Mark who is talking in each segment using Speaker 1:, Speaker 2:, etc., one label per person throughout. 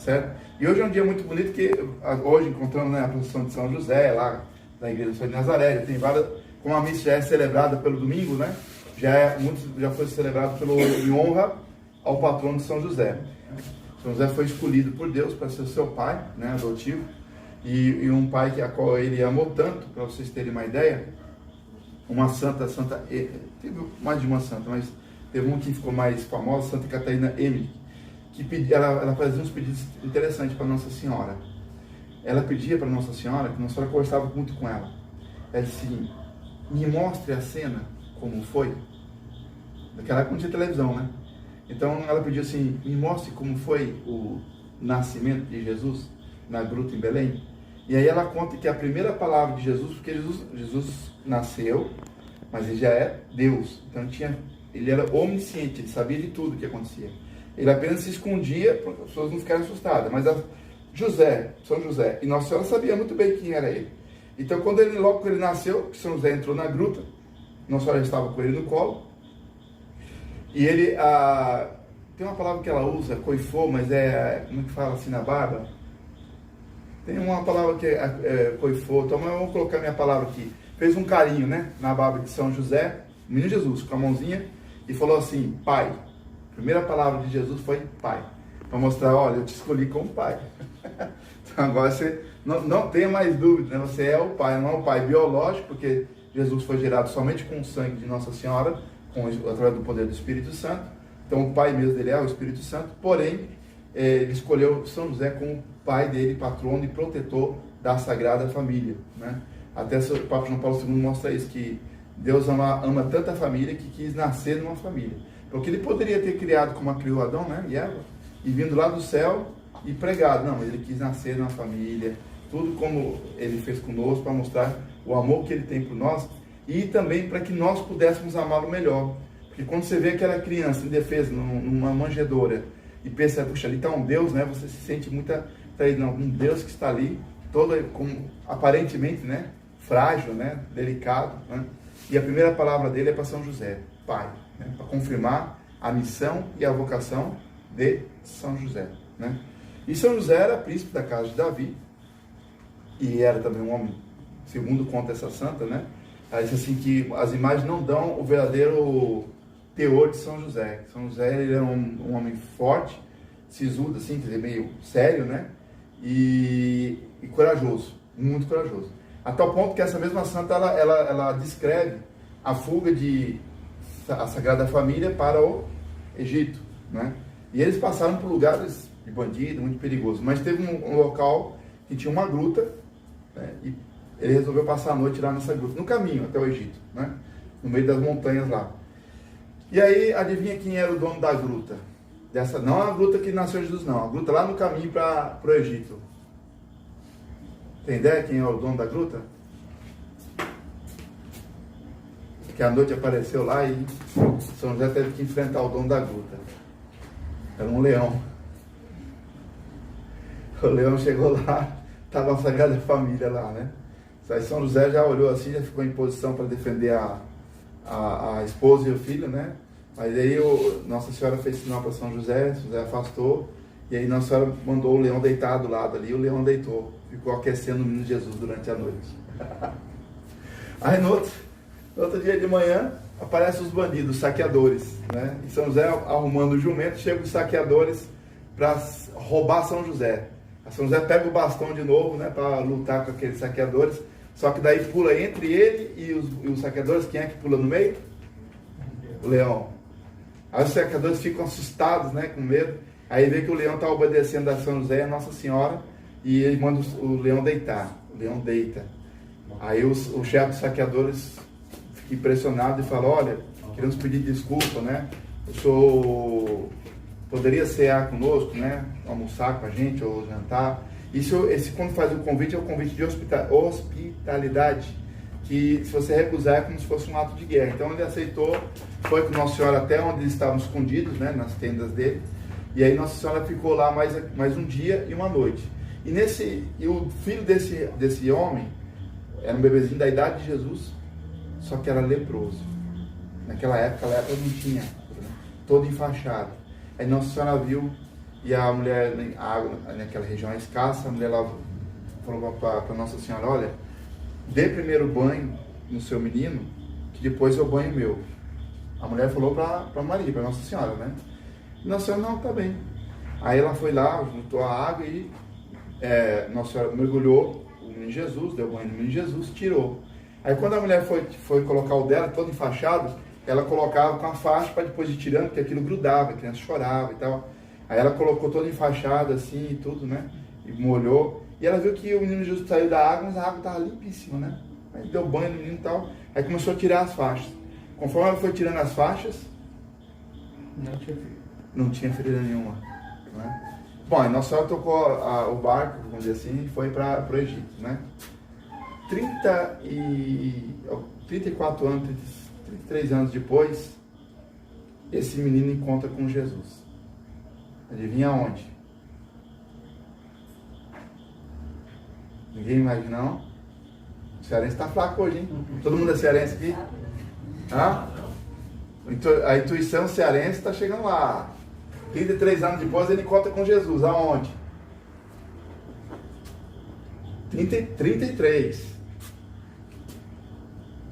Speaker 1: certo? E hoje é um dia muito bonito, que hoje encontramos, né, a procissão de São José, lá da igreja de São Nazaré, tem várias, como a missa já é celebrada pelo domingo, né, já foi celebrado em honra ao patrono de São José. São José foi escolhido por Deus para ser seu pai, né, adotivo, e um pai a qual ele amou tanto, para vocês terem uma ideia, uma santa, teve mais de uma santa, mas teve uma que ficou mais famosa, Santa Catarina Emmerich, que ela fazia uns pedidos interessantes para Nossa Senhora. Ela pedia para Nossa Senhora, que Nossa Senhora conversava muito com ela. Ela disse assim: me mostre a cena como foi. Naquela época não tinha televisão, né? Então ela pediu assim: me mostre como foi o nascimento de Jesus na gruta em Belém. E aí ela conta que a primeira palavra de Jesus, porque Jesus nasceu, mas ele já é Deus. Então ele era onisciente, ele sabia de tudo o que acontecia. Ele apenas se escondia para as pessoas não ficarem assustadas. Mas São José e Nossa Senhora sabia muito bem quem era ele. Então logo que ele nasceu, São José entrou na gruta, Nossa Senhora estava com ele no colo. E ele, tem uma palavra que ela usa, coifou, mas como é que fala assim na barba? Tem uma palavra que é coifou, então eu vou colocar minha palavra aqui. Fez um carinho, né, na barba de São José, o menino Jesus, com a mãozinha, e falou assim: pai. A primeira palavra de Jesus foi pai. Para mostrar: olha, eu te escolhi como pai. Então agora você não tenha mais dúvida, né? Você é o pai, não é o pai biológico, porque Jesus foi gerado somente com o sangue de Nossa Senhora, através do poder do Espírito Santo. Então o pai mesmo dele é o Espírito Santo, porém ele escolheu São José como pai dele, patrono e protetor da Sagrada Família, né? Até o Papa João Paulo II mostra isso, que Deus ama tanta família que quis nascer numa família. Porque ele poderia ter criado como criou Adão, né, e Eva, e vindo lá do céu e pregado. Não, mas ele quis nascer numa família, tudo como ele fez conosco, para mostrar o amor que ele tem por nós, e também para que nós pudéssemos amá-lo melhor. Porque quando você vê aquela criança indefesa numa manjedoura e pensa: puxa, ali está um Deus, né, você se sente um Deus que está ali, todo aparentemente, né, frágil, né, delicado, né? E a primeira palavra dele é para São José, pai, né, para confirmar a missão e a vocação de São José, né? E São José era príncipe da casa de Davi, e era também um homem, segundo conta essa santa, né? Ela diz assim que as imagens não dão o verdadeiro teor de São José. São José, ele era um homem forte, sisudo, assim, quer dizer, meio sério, né? E corajoso, muito corajoso. A tal ponto que essa mesma santa, ela descreve a fuga a Sagrada Família para o Egito, né? E eles passaram por lugares de bandido, muito perigoso. Mas teve um local que tinha uma gruta, né? E ele resolveu passar a noite lá nessa gruta, no caminho até o Egito, né? No meio das montanhas lá. E aí, adivinha quem era o dono da gruta? Não a gruta que nasceu Jesus, não. A gruta lá no caminho para o Egito. Tem ideia quem é o dono da gruta? Que a noite apareceu lá e São José teve que enfrentar o dono da gruta. Era um leão. O leão chegou lá, estava a Sagrada Família lá, né? Aí São José já olhou assim, já ficou em posição para defender a esposa e o filho, né? Mas aí Nossa Senhora fez sinal para São José afastou, e aí Nossa Senhora mandou o leão deitar do lado ali, e o leão deitou, ficou aquecendo o menino Jesus durante a noite. Aí no outro dia de manhã, aparecem os bandidos, os saqueadores, né? E São José arrumando o jumento, chegam os saqueadores para roubar São José. A São José pega o bastão de novo, né, para lutar com aqueles saqueadores, só que daí pula entre ele e os saqueadores. Quem é que pula no meio? O leão. Aí os saqueadores ficam assustados, né, com medo. Aí vê que o leão está obedecendo a São José e a Nossa Senhora, e ele manda o leão deitar. O leão deita. Aí o chefe dos saqueadores fica impressionado e fala: olha, queremos pedir desculpa, né? O senhor poderia cear conosco, né? Almoçar com a gente ou jantar. Esse quando faz o convite, é o convite de hospitalidade, que se você recusar é como se fosse um ato de guerra. Então ele aceitou, foi com Nossa Senhora até onde eles estavam escondidos, né? Nas tendas dele. E aí Nossa Senhora ficou lá mais um dia e uma noite. E o filho desse homem era um bebezinho da idade de Jesus, só que era leproso. Naquela época, a lepra não tinha, todo enfaixado. Aí Nossa Senhora viu e a mulher, a água naquela região é escassa, a mulher lá falou para Nossa Senhora, olha, dê primeiro banho no seu menino, que depois eu banho meu. A mulher falou para Maria, para Nossa Senhora, né? E Nossa Senhora, não, tá bem. Aí ela foi lá, juntou a água e Nossa Senhora mergulhou o menino Jesus, deu banho no menino Jesus, tirou. Aí quando a mulher foi colocar o dela, todo enfaixado, ela colocava com a faixa para depois ir tirando, porque aquilo grudava, a criança chorava e tal. Aí ela colocou toda enfaixada assim e tudo, né? E molhou. E ela viu que o menino Jesus saiu da água, mas a água estava limpíssima, né? Aí deu banho no menino e tal. Aí começou a tirar as faixas. Conforme ela foi tirando as faixas, não tinha ferida nenhuma, né? Bom, aí Nossa Senhora tocou o barco, vamos dizer assim, e foi para o Egito, né? 34 anos, 33 anos depois, esse menino encontra com Jesus. Adivinha onde? Ninguém imagina, não? O cearense está fraco hoje, hein? Todo mundo é cearense aqui? Hã? A intuição cearense está chegando lá. 33 anos depois ele encontra com Jesus. Aonde? 33.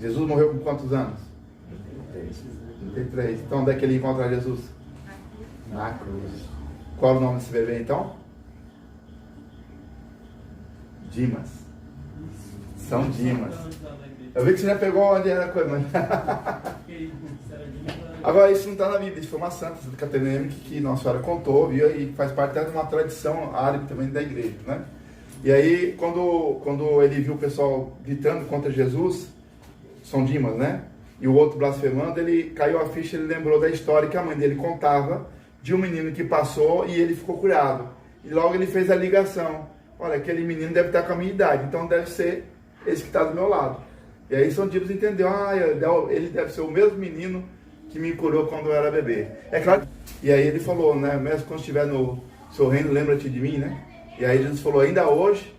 Speaker 1: Jesus morreu com quantos anos? 33. Então onde é que ele encontra Jesus? Na cruz. Qual é o nome desse bebê então? Dimas. São Dimas. Eu vi que você já pegou onde era a coisa, mas... Agora, isso não está na Bíblia, isso foi uma santa, Santa Catarina, que Nossa Senhora contou, viu? E faz parte até de uma tradição árabe também da igreja, né? E aí, quando ele viu o pessoal gritando contra Jesus, São Dimas, né? E o outro blasfemando, ele caiu a ficha, ele lembrou da história que a mãe dele contava, de um menino que passou e ele ficou curado. E logo ele fez a ligação. Olha, aquele menino deve estar com a minha idade, então deve ser esse que está do meu lado. E aí São Dimas entendeu, ele deve ser o mesmo menino que me curou quando eu era bebê. É claro. E aí ele falou, né, mesmo quando estiver no seu reino, lembra-te de mim, né? E aí Jesus falou, ainda hoje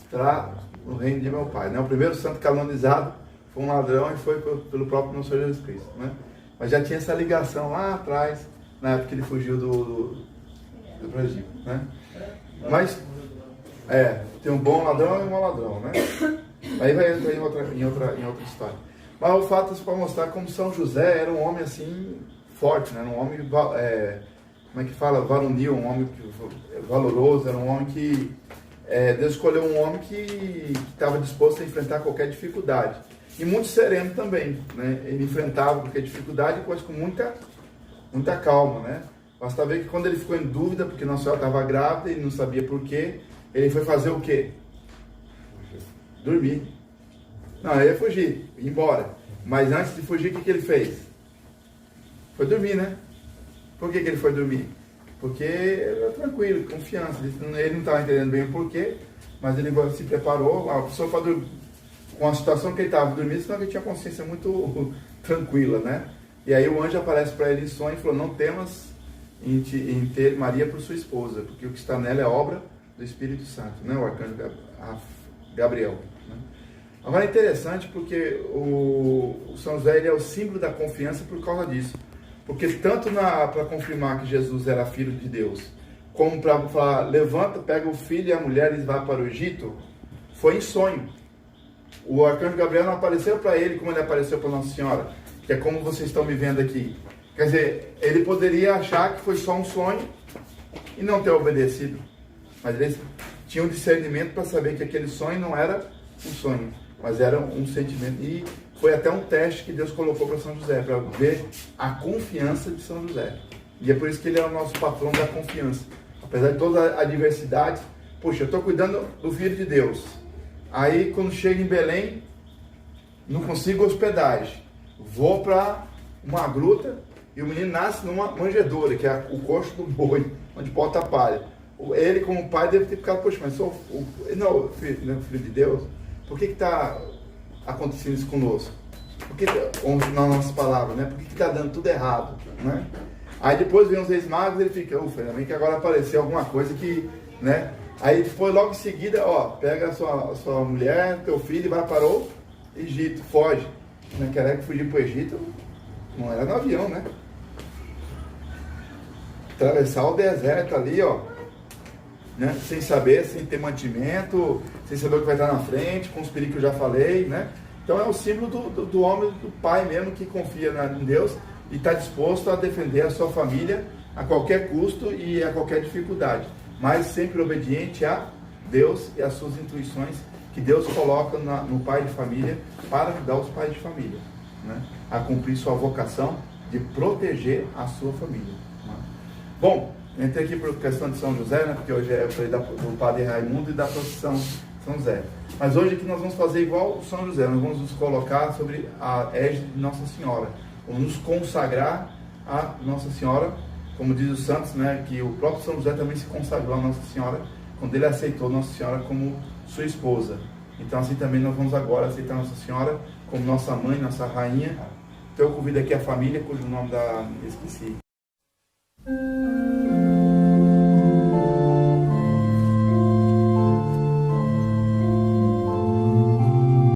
Speaker 1: estará no reino de meu Pai, né? O primeiro santo canonizado foi um ladrão e foi pelo próprio nosso Senhor Jesus Cristo, né? Mas já tinha essa ligação lá atrás, na época que ele fugiu do Brasil, né? Mas, tem um bom ladrão e um mau ladrão, né? Aí vai entrar em outra história. Mas o fato é para mostrar como São José era um homem assim, forte, né? Era um homem, como é que fala? Varonil, um homem valoroso, era um homem que... Deus escolheu um homem que estava disposto a enfrentar qualquer dificuldade. E muito sereno também, né? Ele enfrentava qualquer dificuldade, depois com muita calma, né? Basta ver que quando ele ficou em dúvida, porque Nossa Senhora estava grávida e não sabia por quê, ele foi fazer o quê? Dormir. Não, ele ia fugir, ir embora. Mas antes de fugir, o que ele fez? Foi dormir, né? Por que ele foi dormir? Porque ele era tranquilo, confiança. Ele não estava entendendo bem o porquê, mas ele se preparou. A pessoa para dormir, com a situação que ele estava dormindo, senão ele tinha consciência muito tranquila, né? E aí o anjo aparece para ele em sonho e falou, não temas em ter Maria por sua esposa, porque o que está nela é obra do Espírito Santo, né? O arcanjo Gabriel, né? Agora é interessante porque o São José ele é o símbolo da confiança por causa disso. Porque tanto para confirmar que Jesus era filho de Deus, como para falar, levanta, pega o filho e a mulher e vai para o Egito, foi em sonho. O arcanjo Gabriel não apareceu para ele como ele apareceu para Nossa Senhora, que é como vocês estão me vendo aqui. Quer dizer, ele poderia achar que foi só um sonho e não ter obedecido. Mas ele tinha um discernimento para saber que aquele sonho não era um sonho, mas era um sentimento. E foi até um teste que Deus colocou para São José, para ver a confiança de São José. E é por isso que ele é o nosso patrão da confiança. Apesar de toda a adversidade, puxa, eu estou cuidando do Filho de Deus. Aí, quando chego em Belém, não consigo hospedagem. Vou para uma gruta e o menino nasce numa manjedoura, que é o coxo do boi, onde bota a palha. Ele, como pai, deve ter ficado, poxa, mas sou filho de Deus, por que está acontecendo isso conosco? Por que, na nossa palavra, né? Por que está dando tudo errado, né? Aí depois vem os reis magos e ele fica, ainda bem que agora apareceu alguma coisa que, né? Aí depois, logo em seguida, pega a sua mulher, teu filho e vai para o Egito, foge. Naquela época, fugir para o Egito não era no avião, né? atravessar o deserto ali, ó, né? Sem saber, sem ter mantimento, sem saber o que vai estar na frente, com os perigos que eu já falei, né? Então é o símbolo do homem, do pai mesmo, que confia em Deus e está disposto a defender a sua família a qualquer custo e a qualquer dificuldade, mas sempre obediente a Deus e às suas intuições que Deus coloca no pai de família para ajudar os pais de família, né? A cumprir sua vocação de proteger a sua família, né? Bom, entrei aqui por questão de São José, né? Porque hoje eu falei do padre Raimundo e da procissão São José. Mas hoje aqui nós vamos fazer igual o São José, nós vamos nos colocar sobre a égide de Nossa Senhora, vamos nos consagrar a Nossa Senhora, como diz os santos, né? Que o próprio São José também se consagrou a Nossa Senhora quando ele aceitou Nossa Senhora como sua esposa. Então assim também nós vamos agora aceitar Nossa Senhora como nossa mãe, nossa rainha. Então eu convido aqui a família, cujo nome esqueci,